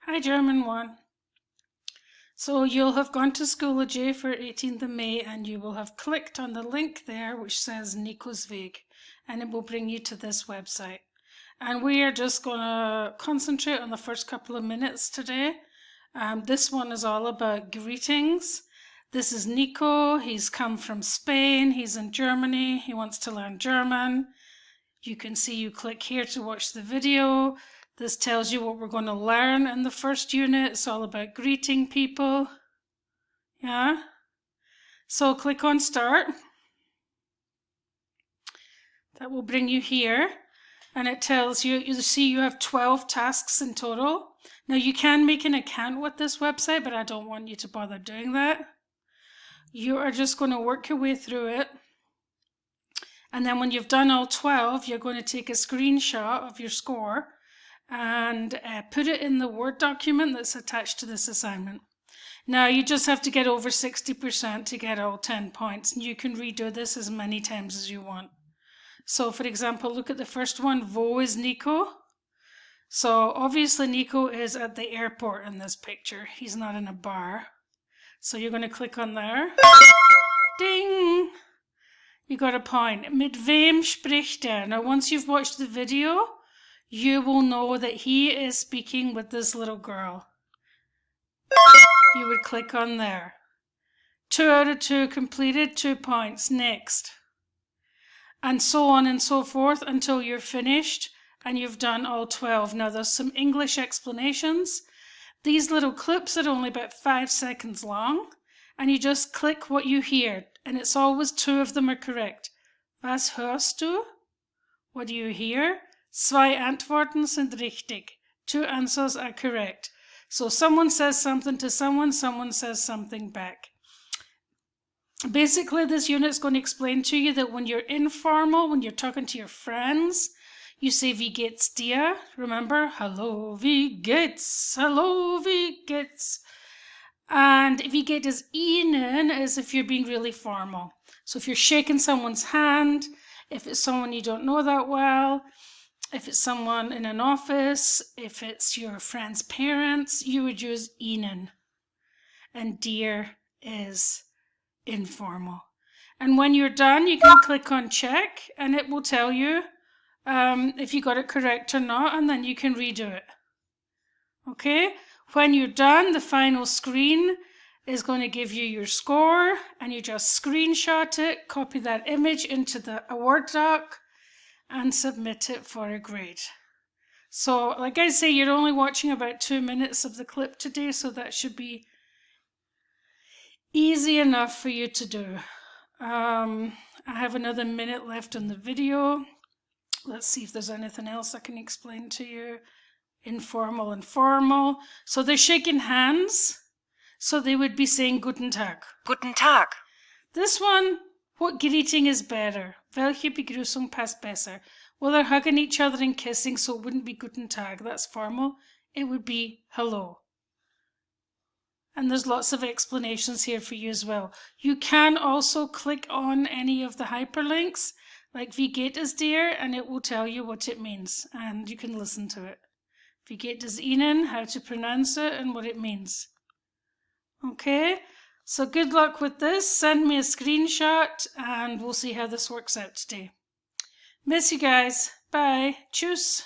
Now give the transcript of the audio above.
Hi, German 1. So you'll have gone to Schoology for 18th of May and you will have clicked on the link there which says Nicos Weg, and it will bring you to this website. And we are just going to concentrate on the first couple of minutes today. This one is all about greetings. This is Nico. He's come from Spain. He's in Germany. He wants to learn German. You can see you click here to watch the video. This tells you what we're going to learn in the first unit. It's all about greeting people. Yeah? So click on start. That will bring you here. And it tells you, you see you have 12 tasks in total. Now you can make an account with this website, but I don't want you to bother doing that. You are just going to work your way through it. And then when you've done all 12, you're going to take a screenshot of your score and put it in the Word document that's attached to this assignment. Now you just have to get over 60% to get all 10 points, and you can redo this as many times as you want. So for example, look at the first one, Wo is Nico? So obviously Nico is at the airport in this picture. He's not in a bar. So you're going to click on there. Ding! You got a point. Mit wem spricht er? Now once you've watched the video, you will know that he is speaking with this little girl. You would click on there. 2 out of 2 completed, 2 points. Next. And so on and so forth until you're finished and you've done all 12. Now there's some English explanations. These little clips are only about 5 seconds long, and you just click what you hear, and it's always 2 of them are correct. Was hörst du? What do you hear? 2 Antworten sind richtig. 2 answers are correct. So someone says something to someone says something back. Basically, this unit is going to explain to you that when you're informal, when you're talking to your friends, you say wie geht's dir? Remember? Hallo, wie geht's? Hallo, wie geht's? And wie geht es Ihnen is if you're being really formal. So if you're shaking someone's hand, if it's someone you don't know that well, if it's someone in an office, if it's your friend's parents, you would use Ihnen. And dear is informal. And when you're done, you can click on check and it will tell you if you got it correct or not, and then you can redo it. Okay? When you're done, the final screen is going to give you your score, and you just screenshot it, copy that image into a Word doc, and submit it for a grade. So, like I say, you're only watching about 2 minutes of the clip today, so that should be easy enough for you to do. I have another minute left on the video. Let's see if there's anything else I can explain to you. Informal and formal. So they're shaking hands. So they would be saying Guten Tag. Guten Tag. This one, what greeting is better? Welche Begrüßung passt besser? Well, they're hugging each other and kissing, so it wouldn't be Guten Tag. That's formal. It would be hello. And there's lots of explanations here for you as well. You can also click on any of the hyperlinks, like Wie geht es dir? And it will tell you what it means, and you can listen to it. Wie geht es Ihnen? How to pronounce it and what it means. Okay, so good luck with this. Send me a screenshot and we'll see how this works out today. Miss you guys. Bye. Tschüss.